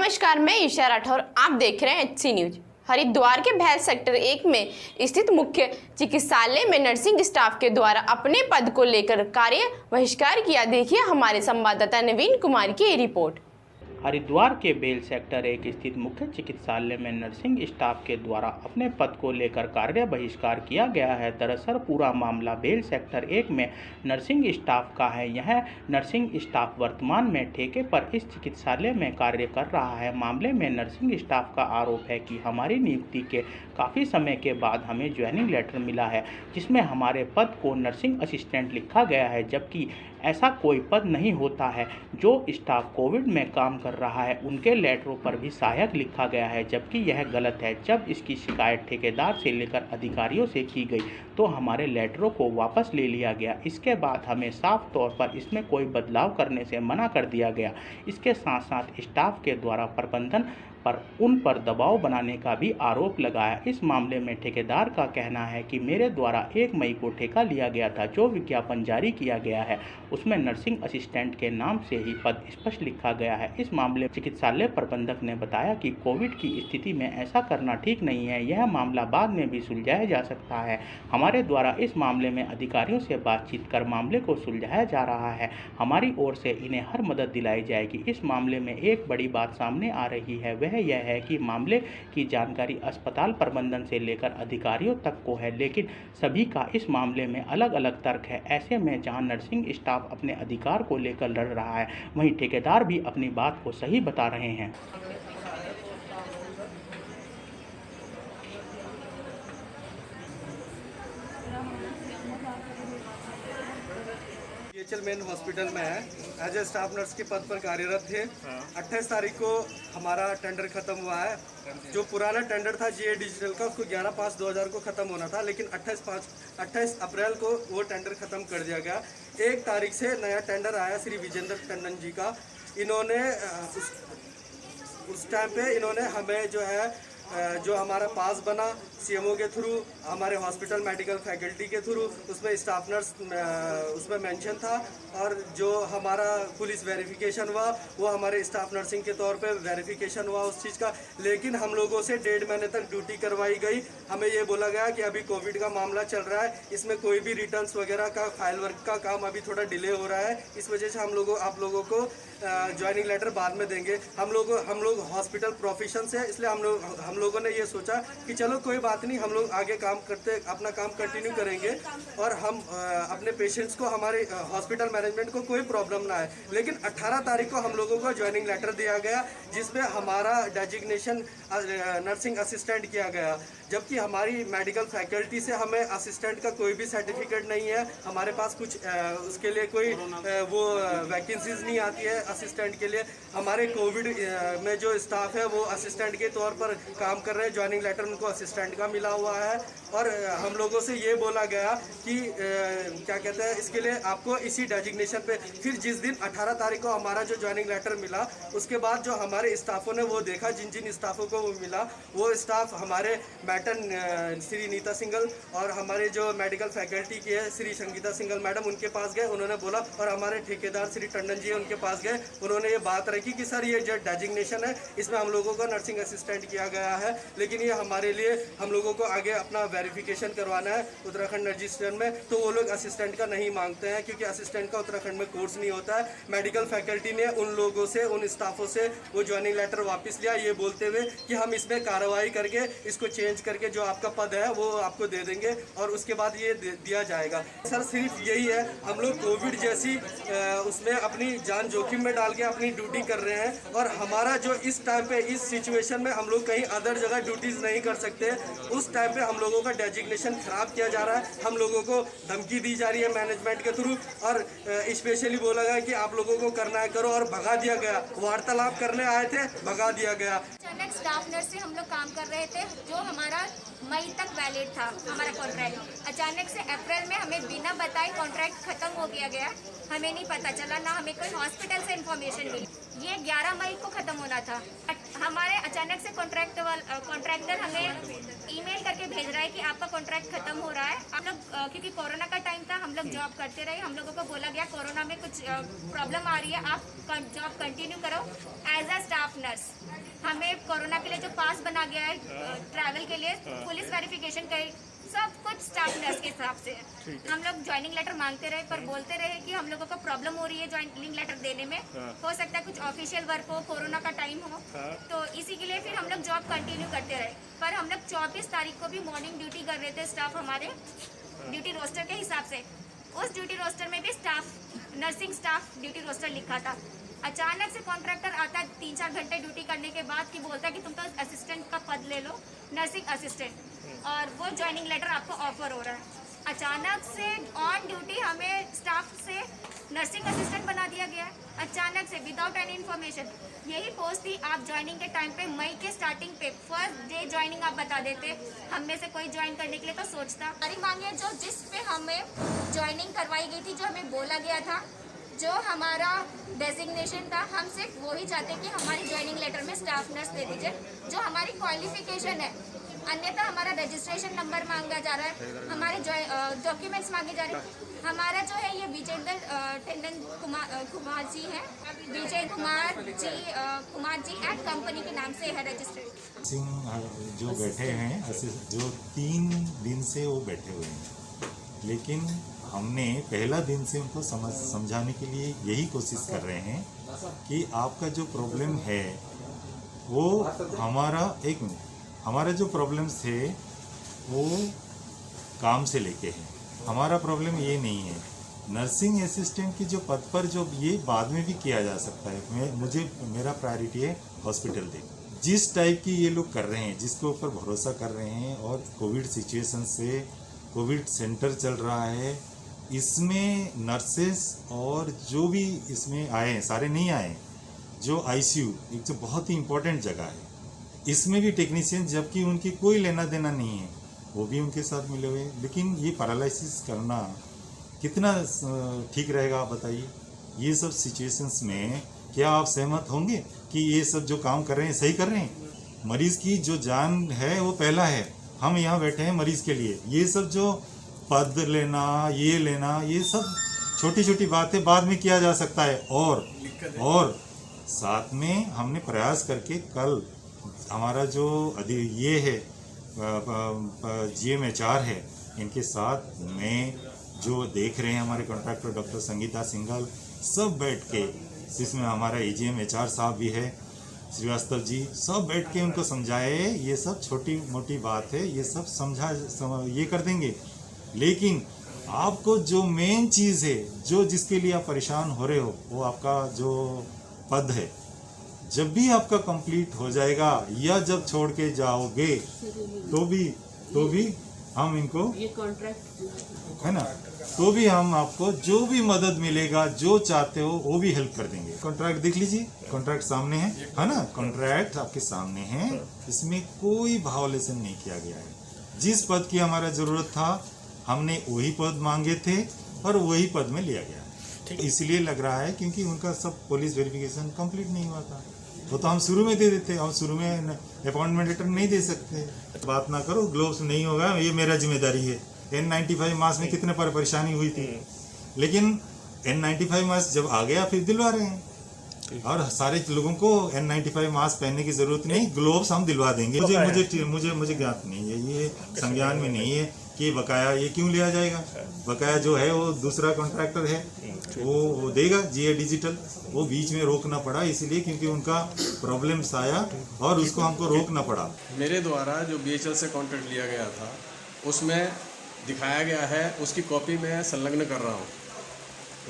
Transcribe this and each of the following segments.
नमस्कार, मैं ईशा राठौर। आप देख रहे हैं HC न्यूज। हरिद्वार के भैल सेक्टर 1 में स्थित मुख्य चिकित्सालय में नर्सिंग स्टाफ के द्वारा अपने पद को लेकर कार्य बहिष्कार किया। देखिए हमारे संवाददाता नवीन कुमार की रिपोर्ट। हरिद्वार के बेल सेक्टर 1 स्थित मुख्य चिकित्सालय में नर्सिंग स्टाफ के द्वारा अपने पद को लेकर कार्य बहिष्कार किया गया है। दरअसल पूरा मामला बेल सेक्टर 1 में नर्सिंग स्टाफ का है। यह नर्सिंग स्टाफ वर्तमान में ठेके पर इस चिकित्सालय में कार्य कर रहा है। मामले में नर्सिंग स्टाफ का आरोप है कि हमारी नियुक्ति के काफ़ी समय के बाद हमें ज्वाइनिंग लेटर मिला है, जिसमें हमारे पद को नर्सिंग असिस्टेंट लिखा गया है, जबकि ऐसा कोई पद नहीं होता है। जो स्टाफ कोविड में काम कर रहा है उनके लेटरों पर भी सहायक लिखा गया है, जबकि यह गलत है। जब इसकी शिकायत ठेकेदार से लेकर अधिकारियों से की गई तो हमारे लेटरों को वापस ले लिया गया। इसके बाद हमें साफ तौर पर इसमें कोई बदलाव करने से मना कर दिया गया। इसके साथ साथ स्टाफ के द्वारा प्रबंधन पर उन पर दबाव बनाने का भी आरोप लगाया। इस मामले में ठेकेदार का कहना है कि मेरे द्वारा 1 मई को ठेका लिया गया था। जो विज्ञापन जारी किया गया है उसमें नर्सिंग असिस्टेंट के नाम से ही पद स्पष्ट लिखा गया है। इस मामले में चिकित्सालय प्रबंधक ने बताया कि कोविड की स्थिति में ऐसा करना ठीक नहीं है। यह मामला बाद में भी सुलझाया जा सकता है। हमारे द्वारा इस मामले में अधिकारियों से बातचीत कर मामले को सुलझाया जा रहा है। हमारी ओर से इन्हें हर मदद दिलाई जाएगी। इस मामले में एक बड़ी बात सामने आ रही है, वह यह है कि मामले की जानकारी अस्पताल प्रबंधन से लेकर अधिकारियों तक को है, लेकिन सभी का इस मामले में अलग अलग तर्क है। ऐसे में जहां नर्सिंग स्टाफ अपने अधिकार को लेकर लड़ रहा है, वहीं ठेकेदार भी अपनी बात को सही बता रहे हैं। BHL मेन हॉस्पिटल में है, एज ए स्टाफ नर्स के पद पर कार्यरत थे। 28 तारीख को हमारा टेंडर खत्म हुआ है। जो पुराना टेंडर था GA डिजिटल का, उसको 11/5/2000 को ख़त्म होना था, लेकिन 28 अप्रैल को वो टेंडर ख़त्म कर दिया गया। 1 तारीख से नया टेंडर आया श्री विजेंद्र टंडन जी का। इन्होंने उस टाइम पे इन्होंने हमें जो हमारा पास बना CMO के थ्रू, हमारे हॉस्पिटल मेडिकल फैकल्टी के थ्रू, उसमें स्टाफ नर्स उसमें मेंशन था, और जो हमारा पुलिस वेरिफिकेशन हुआ वो हमारे स्टाफ नर्सिंग के तौर पे वेरिफिकेशन हुआ उस चीज़ का। लेकिन हम लोगों से 1.5 महीने तक ड्यूटी करवाई गई। हमें ये बोला गया कि अभी कोविड का मामला चल रहा है, इसमें कोई भी रिटर्न्स वगैरह का फाइल वर्क का काम अभी थोड़ा डिले हो रहा है, इस वजह से आप लोगों को ज्वाइनिंग लेटर बाद में देंगे। हम लोग हॉस्पिटल प्रोफेशन से, इसलिए हम लोगों ने ये सोचा कि चलो कोई बात नहीं, हम लोग आगे अपना काम कंटिन्यू करेंगे और हम अपने पेशेंट्स को, हमारे हॉस्पिटल मैनेजमेंट को कोई प्रॉब्लम ना आए। लेकिन 18 तारीख को हम लोगों को ज्वाइनिंग लेटर दिया गया, जिसमें हमारा डेजिग्नेशन नर्सिंग असिस्टेंट किया गया, जबकि हमारी मेडिकल फैकल्टी से हमें असिस्टेंट का कोई भी सर्टिफिकेट नहीं है। हमारे पास कुछ उसके लिए कोई वो वैकेंसीज नहीं आती है असिस्टेंट के लिए। हमारे कोविड में जो स्टाफ है वो असिस्टेंट के तौर पर काम कर रहे हैं। ज्वाइनिंग लेटर उनको असिस्टेंट का मिला हुआ है, और हम लोगों से ये बोला गया कि क्या कहते हैं, इसके लिए आपको इसी डेजिग्नेशन पे। फिर जिस दिन 18 तारीख को हमारा जो ज्वाइनिंग लेटर मिला, उसके बाद जो हमारे स्टाफों ने वो देखा, जिन स्टाफों को वो मिला, वो स्टाफ हमारे मैटन श्री नीता सिंगल और हमारे जो मेडिकल फैकल्टी की है श्री संगीता सिंगल मैडम, उनके पास गए। उन्होंने बोला, और हमारे ठेकेदार श्री टंडन जी उनके पास गए। उन्होंने ये बात रखी कि सर ये जो डेजिग्नेशन है इसमें हम लोगों को नर्सिंग असिस्टेंट किया गया है, लेकिन ये हमारे लिए, हम लोगों को आगे अपना वेरिफिकेशन करवाना है उत्तराखंड रजिस्ट्रेशन में, तो वो लोग असिस्टेंट का नहीं मांगते हैं, क्योंकि असिस्टेंट का उत्तराखंड में कोर्स नहीं होता है। मेडिकल फैकल्टी ने उन लोगों से, उन स्टाफों से वो ज्वाइनिंग लेटर वापस लिया, ये बोलते हुए कि हम इसमें कार्रवाई करके इसको चेंज करके जो आपका पद है वो आपको दे देंगे और उसके बाद ये दिया जाएगा। सर सिर्फ यही है, हम लोग कोविड जैसी उसमें अपनी जान जोखिम में डाल के अपनी ड्यूटी कर रहे हैं, और हमारा जो इस टाइम पे, इस सिचुएशन में हम लोग कहीं अदर जगह ड्यूटीज़ नहीं कर सकते। उस टाइम पे हम लोगों का डेजिग्नेशन खराब किया जा रहा है, हम लोगों को धमकी दी जा रही है मैनेजमेंट के थ्रू, और स्पेशली बोला गया कि आप लोगों को करना है करो, और भगा दिया गया। वार्तालाप करने आए थे, भगा दिया गया। अचानक स्टाफ नर्स से हम लोग काम कर रहे थे, जो हमारा मई तक वैलिड था हमारा कॉन्ट्रैक्ट। अचानक से अप्रैल में हमें बिना बताए कॉन्ट्रैक्ट खत्म हो गया। हमें नहीं पता चला, ना हमें कोई हॉस्पिटल से इन्फॉर्मेशन मिली। ये 11 मई को ख़त्म होना था। हमारे अचानक से कॉन्ट्रैक्टर हमें ईमेल करके भेज रहा है कि आपका कॉन्ट्रैक्ट खत्म हो रहा है। हम लोग क्योंकि कोरोना का टाइम था, हम लोग जॉब करते रहे। हम लोगों को बोला गया कोरोना में कुछ प्रॉब्लम आ रही है, आप जॉब कंटिन्यू करो एज अ स्टाफ नर्स। हमें कोरोना के लिए जो पास बना गया है ट्रैवल के लिए, पुलिस वेरिफिकेशन का सब कुछ स्टाफ नर्स के हिसाब से है। हम लोग ज्वाइनिंग लेटर मांगते रहे, पर बोलते रहे कि हम लोगों को प्रॉब्लम हो रही है ज्वाइनिंग लेटर देने में। हो सकता है कुछ ऑफिशियल वर्क हो, कोरोना का टाइम हो, तो इसी के लिए फिर हम लोग जॉब कंटिन्यू करते रहे। पर हम लोग 24 तारीख को भी मॉर्निंग ड्यूटी कर रहे थे, स्टाफ हमारे ड्यूटी रोस्टर के हिसाब से। उस ड्यूटी रोस्टर में भी नर्सिंग स्टाफ ड्यूटी रोस्टर लिखा था। अचानक से कॉन्ट्रैक्टर आता है 3-4 घंटे ड्यूटी करने के बाद कि बोलता है कि तुम तो असिस्टेंट का पद ले लो, नर्सिंग असिस्टेंट, और वो ज्वाइनिंग लेटर आपको ऑफर हो रहा है। अचानक से ऑन ड्यूटी हमें स्टाफ से नर्सिंग असिस्टेंट बना दिया गया है, अचानक से विदाउट एनी इन्फॉर्मेशन। यही पोस्ट थी, आप ज्वाइनिंग के टाइम पे मई के स्टार्टिंग पे फर्स्ट डे ज्वाइनिंग आप बता देते, हम में से कोई ज्वाइन करने के लिए तो सोचता। हमारी मांग है जो जिस पे हमें ज्वाइनिंग करवाई गई थी, जो हमें बोला गया था, जो हमारा डेजिग्नेशन था, हम सिर्फ वही चाहते कि हमारी ज्वाइनिंग लेटर में स्टाफ नर्स दे दीजिए, जो हमारी क्वालिफिकेशन है। अन्यथा हमारा रजिस्ट्रेशन नंबर मांगा जा रहा है, हमारे डॉक्यूमेंट्स मांगे जा रहे हैं। हमारा जो है ये विजेंद्र टंडन कुमार जी है, विजय कुमार जी एट कंपनी के नाम से है रजिस्टर्ड। सिंह जो बैठे हैं, जो 3 दिन से वो बैठे हुए हैं, लेकिन हमने पहला दिन से उनको समझाने के लिए यही कोशिश कर रहे हैं कि आपका जो प्रॉब्लम है वो हमारा जो प्रॉब्लम्स थे वो काम से लेके हैं। हमारा प्रॉब्लम ये नहीं है। नर्सिंग असिस्टेंट की जो पद पर जो ये बाद में भी किया जा सकता है, मेरा प्रायोरिटी है हॉस्पिटल दे। जिस टाइप की ये लोग कर रहे हैं, जिसके ऊपर भरोसा कर रहे हैं, और कोविड सिचुएशन से कोविड सेंटर चल रहा है, इसमें नर्सेस और जो भी इसमें आए हैं, सारे नहीं आए, जो आईसीयू एक जो बहुत ही इम्पोर्टेंट जगह है, इसमें भी टेक्नीशियन, जबकि उनकी कोई लेना देना नहीं है, वो भी उनके साथ मिले हुए हैं। लेकिन ये पैरालिसिस करना कितना ठीक रहेगा आप बताइए। ये सब सिचुएशंस में क्या आप सहमत होंगे कि ये सब जो काम कर रहे हैं सही कर रहे हैं? मरीज़ की जो जान है वो पहला है। हम यहाँ बैठे हैं मरीज़ के लिए। ये सब जो पद लेना, ये सब छोटी छोटी बातें बाद में किया जा सकता है। और साथ में हमने प्रयास करके कल हमारा जो ये है GMHR है, इनके साथ में जो देख रहे हैं हमारे कॉन्ट्रैक्टर डॉक्टर संगीता सिंघल, सब बैठ के, जिसमें हमारा GMHR साहब भी है, श्रीवास्तव जी, सब बैठ के उनको समझाए। ये सब छोटी मोटी बात है, ये सब ये कर देंगे। लेकिन आपको जो मेन चीज़ है, जो जिसके लिए आप परेशान हो रहे हो, वो आपका जो पद है, जब भी आपका कंप्लीट हो जाएगा या जब छोड़ के जाओगे तो भी हम इनको, ये कॉन्ट्रैक्ट है ना, तो भी हम आपको जो भी मदद मिलेगा, जो चाहते हो वो भी हेल्प कर देंगे। कॉन्ट्रैक्ट देख लीजिए, कॉन्ट्रैक्ट सामने है ना, कॉन्ट्रैक्ट आपके सामने है, इसमें कोई भावलेशन नहीं किया गया है। जिस पद की हमारा ज़रूरत था, हमने वही पद मांगे थे और वही पद में लिया गया। इसलिए लग रहा है क्योंकि उनका सब पुलिस वेरिफिकेशन कंप्लीट नहीं हुआ था। वो तो हम शुरू में दे देते, हम शुरू में अपॉइंटमेंट लेटर नहीं दे सकते। बात ना करो, ग्लोव्स नहीं होगा, ये मेरा जिम्मेदारी है। N95 मास्क में कितने परेशानी हुई थी, लेकिन N95 मास्क जब आ गया फिर दिलवा रहे हैं। और सारे लोगों को N95 मास्क पहनने की जरूरत नहीं, ग्लोव्स हम दिलवा देंगे। मुझे ज्ञात नहीं है, ये संज्ञान में नहीं है कि बकाया ये क्यों लिया जाएगा। बकाया जो है वो दूसरा कॉन्ट्रैक्टर है, वो देगा, GA डिजिटल। वो बीच में रोकना पड़ा इसलिए क्योंकि उनका प्रॉब्लम्स आया और उसको हमको रोकना पड़ा। मेरे द्वारा जो BHL से कॉन्ट्रैक्ट लिया गया था, उसमें दिखाया गया है, उसकी कॉपी मैं संलग्न कर रहा हूँ।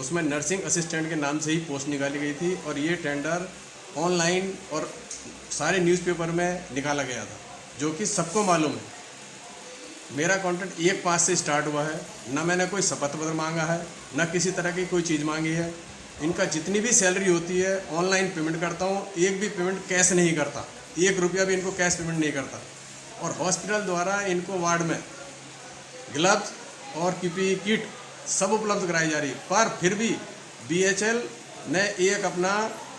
उसमें नर्सिंग असिस्टेंट के नाम से ही पोस्ट निकाली गई थी और ये टेंडर ऑनलाइन और सारे न्यूज़पेपर में निकाला गया था, जो कि सबको मालूम है। मेरा कॉन्ट्रैक्ट 1/5 से स्टार्ट हुआ है, ना मैंने कोई शपथ पत्र मांगा है, ना किसी तरह की कोई चीज़ मांगी है। इनका जितनी भी सैलरी होती है ऑनलाइन पेमेंट करता हूँ, एक भी पेमेंट कैश नहीं करता। 1 रुपया भी इनको कैश पेमेंट नहीं करता। और हॉस्पिटल द्वारा इनको वार्ड में ग्लव्स और पीपीई किट सब उपलब्ध कराई जा रही है, पर फिर भी बीएचएल ने एक अपना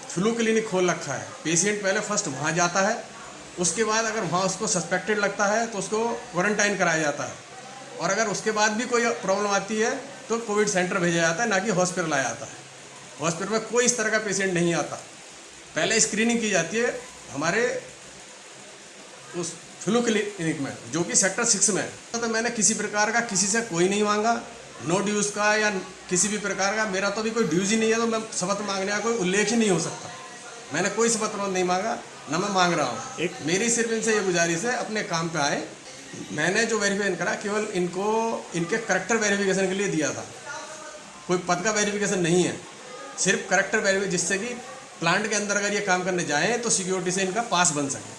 फ्लू क्लिनिक खोल रखा है। पेशेंट पहले फर्स्ट वहाँ जाता है, उसके बाद अगर वहाँ उसको सस्पेक्टेड लगता है तो उसको क्वारंटाइन कराया जाता है, और अगर उसके बाद भी कोई प्रॉब्लम आती है तो कोविड सेंटर भेजा जाता है, ना कि हॉस्पिटल आया जाता है। हॉस्पिटल में कोई इस तरह का पेशेंट नहीं आता, पहले स्क्रीनिंग की जाती है हमारे उस फ्लू क्लिनिक में, जो कि सेक्टर 6 में है। तो मैंने किसी प्रकार का किसी से कोई नहीं मांगा, नो ड्यूज़ का या किसी भी प्रकार का, मेरा तो भी कोई ड्यूज़ ही नहीं है, तो मैं शपथ मांगने का कोई उल्लेख ही नहीं हो सकता। मैंने कोई शपथ नहीं मांगा, ना मैं मांग रहा हूँ। मेरी सिर्फ इनसे ये गुजारिश है, अपने काम पे आए। मैंने जो वेरिफिकेशन करा केवल इनको इनके करेक्टर वेरिफिकेशन के लिए दिया था, कोई पद का वेरिफिकेशन नहीं है, सिर्फ करेक्टर वेरिफिकेशन, जिससे कि प्लांट के अंदर अगर ये काम करने जाएँ तो सिक्योरिटी से इनका पास बन सके।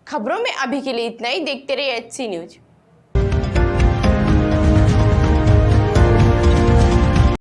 खबरों में अभी के लिए इतना ही। देखते रहिए HC न्यूज।